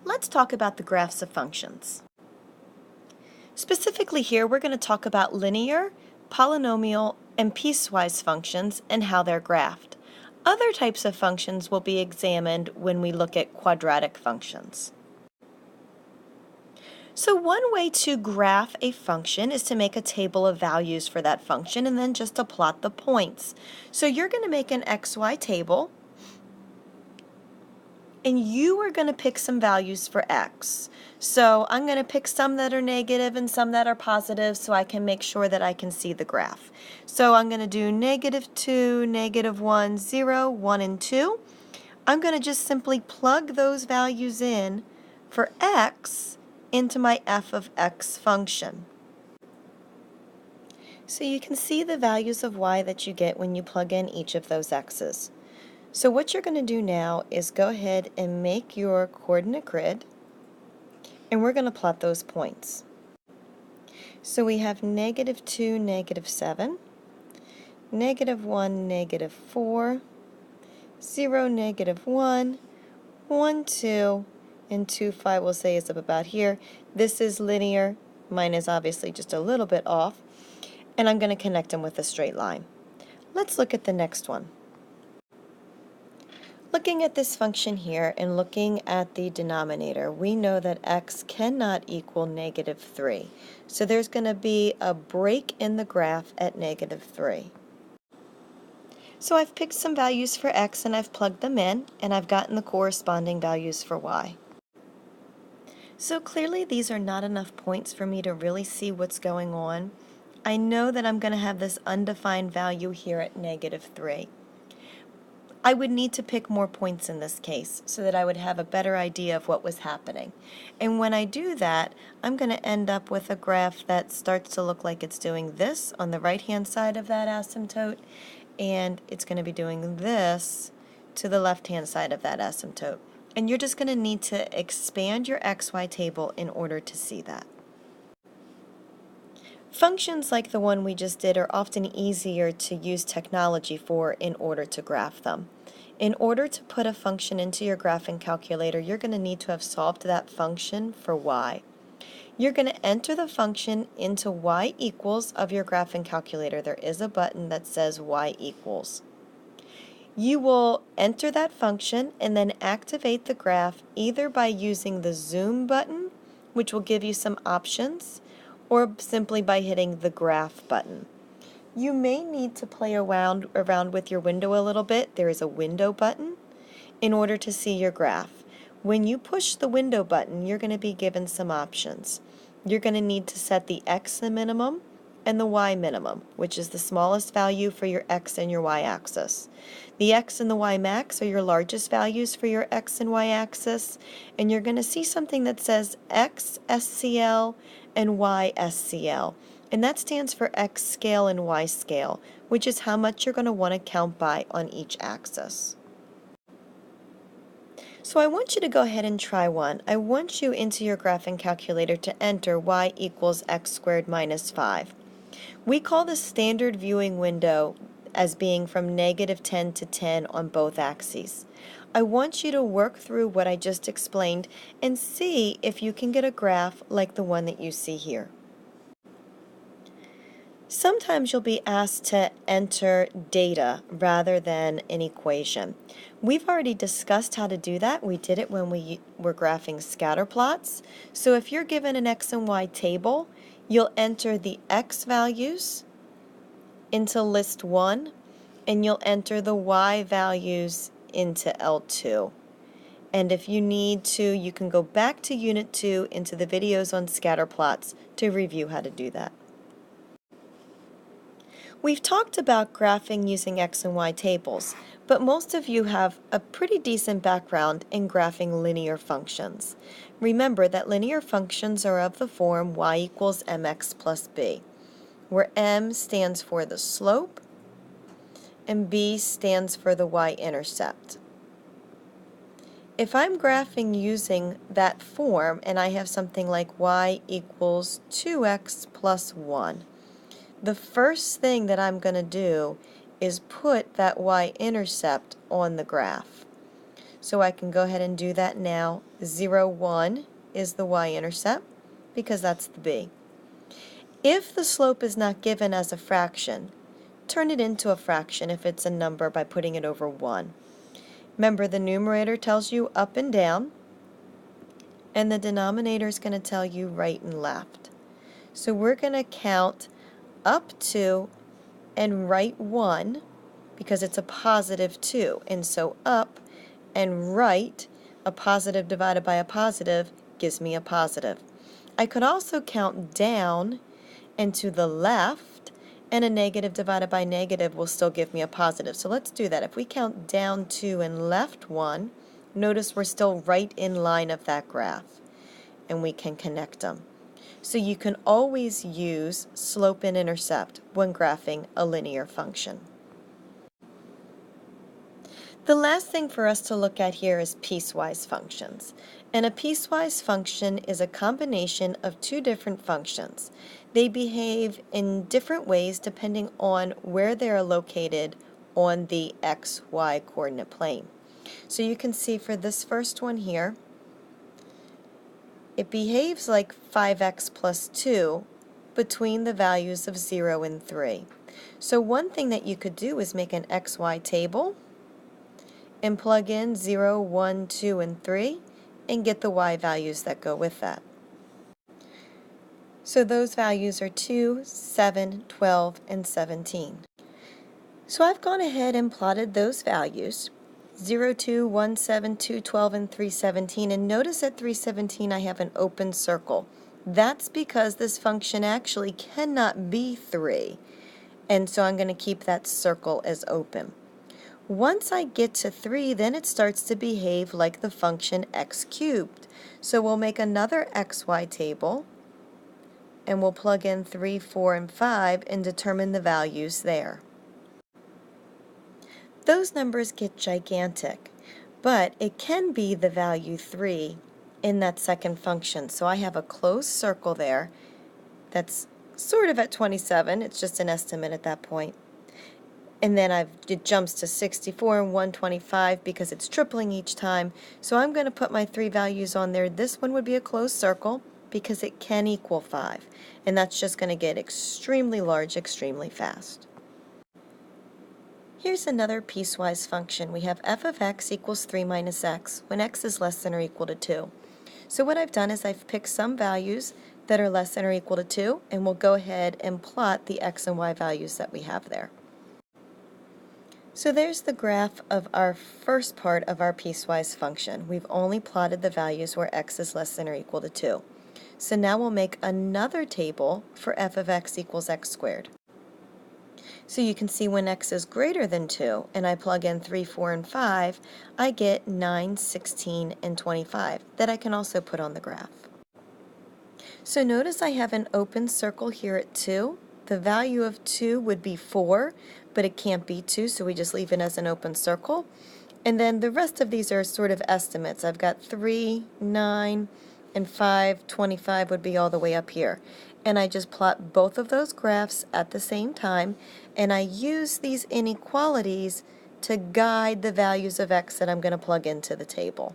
let's talk about the graphs of functions. Specifically here, we're going to talk about linear, polynomial, and piecewise functions and how they're graphed. Other types of functions will be examined when we look at quadratic functions. So one way to graph a function is to make a table of values for that function and then just to plot the points. So you're going to make an XY table, and you are going to pick some values for x. So I'm going to pick some that are negative and some that are positive so I can make sure that I can see the graph. So I'm going to do -2, -1, 0, 1, and 2. I'm going to just simply plug those values in for x into my f of x function. So you can see the values of y that you get when you plug in each of those x's. So what you're going to do now is go ahead and make your coordinate grid, and we're going to plot those points. So we have -2, -7, -1, -4, 0, -1, 1, 2, and 2, 5 we'll say is up about here. This is linear. Mine is obviously just a little bit off, and I'm going to connect them with a straight line. Let's look at the next one. Looking at this function here and looking at the denominator, we know that x cannot equal -3. So there's going to be a break in the graph at -3. So I've picked some values for x and I've plugged them in, and I've gotten the corresponding values for y. So clearly these are not enough points for me to really see what's going on. I know that I'm going to have this undefined value here at -3. I would need to pick more points in this case so that I would have a better idea of what was happening. And when I do that, I'm going to end up with a graph that starts to look like it's doing this on the right-hand side of that asymptote, and it's going to be doing this to the left-hand side of that asymptote. And you're just going to need to expand your XY table in order to see that. Functions like the one we just did are often easier to use technology for in order to graph them. In order to put a function into your graphing calculator, you're going to need to have solved that function for y. You're going to enter the function into y equals of your graphing calculator. There is a button that says y equals. You will enter that function and then activate the graph either by using the zoom button, which will give you some options, or simply by hitting the graph button. You may need to play around with your window a little bit. There is a window button in order to see your graph. When you push the window button, you're going to be given some options. You're going to need to set the x minimum and the y minimum, which is the smallest value for your x and your y axis. The x and the y max are your largest values for your x and y axis, and you're going to see something that says x SCL and y SCL, and that stands for x scale and y scale, which is how much you're going to want to count by on each axis. So I want you to go ahead and try one. I want you into your graphing calculator to enter y equals x squared minus 5. We call the standard viewing window as being from -10 to 10 on both axes. I want you to work through what I just explained and see if you can get a graph like the one that you see here. Sometimes you'll be asked to enter data rather than an equation. We've already discussed how to do that. We did it when we were graphing scatter plots. So if you're given an x and y table, you'll enter the x values into list 1, and you'll enter the y values into L2. And if you need to, you can go back to Unit 2 into the videos on scatter plots to review how to do that. We've talked about graphing using x and y tables, but most of you have a pretty decent background in graphing linear functions. Remember that linear functions are of the form y equals mx plus b, where m stands for the slope and b stands for the y-intercept. If I'm graphing using that form and I have something like y equals 2x plus 1, the first thing that I'm going to do is put that y-intercept on the graph. So I can go ahead and do that now. 0, 1 is the y-intercept because that's the b. If the slope is not given as a fraction, turn it into a fraction if it's a number by putting it over 1. Remember, the numerator tells you up and down, and the denominator is going to tell you right and left. So we're going to count up to and right 1 because it's a positive 2. And so up and right, a positive divided by a positive gives me a positive. I could also count down and to the left, and a negative divided by negative will still give me a positive. So let's do that. If we count down 2 and left 1, notice we're still right in line of that graph, and we can connect them. So you can always use slope and intercept when graphing a linear function. The last thing for us to look at here is piecewise functions. And a piecewise function is a combination of two different functions. They behave in different ways depending on where they are located on the xy coordinate plane. So you can see for this first one here, it behaves like 5x plus 2 between the values of 0 and 3. So one thing that you could do is make an xy table and plug in 0, 1, 2, and 3 and get the y values that go with that. So those values are 2, 7, 12, and 17. So I've gone ahead and plotted those values, 0, 2, 1, 7, 2, 12, and 3, 17. And notice at 3, 17 I have an open circle. That's because this function actually cannot be 3. And so I'm going to keep that circle as open. Once I get to 3, then it starts to behave like the function x cubed. So we'll make another xy table, and we'll plug in 3, 4, and 5 and determine the values there. Those numbers get gigantic, but it can be the value 3 in that second function. So I have a closed circle there that's sort of at 27. It's just an estimate at that point. And then it jumps to 64 and 125 because it's tripling each time. So I'm going to put my 3 values on there. This one would be a closed circle because it can equal 5. And that's just going to get extremely large extremely fast. Here's another piecewise function. We have f of x equals 3 minus x when x is less than or equal to 2. So what I've done is I've picked some values that are less than or equal to 2, and we'll go ahead and plot the x and y values that we have there. So there's the graph of our first part of our piecewise function. We've only plotted the values where x is less than or equal to 2. So now we'll make another table for f of x equals x squared. So you can see when x is greater than 2 and I plug in 3, 4, and 5, I get 9, 16, and 25 that I can also put on the graph. So notice I have an open circle here at 2. The value of 2 would be 4, but it can't be 2, so we just leave it as an open circle. And then the rest of these are sort of estimates. I've got 3, 9, and 5, 25 would be all the way up here. And I just plot both of those graphs at the same time, and I use these inequalities to guide the values of x that I'm going to plug into the table.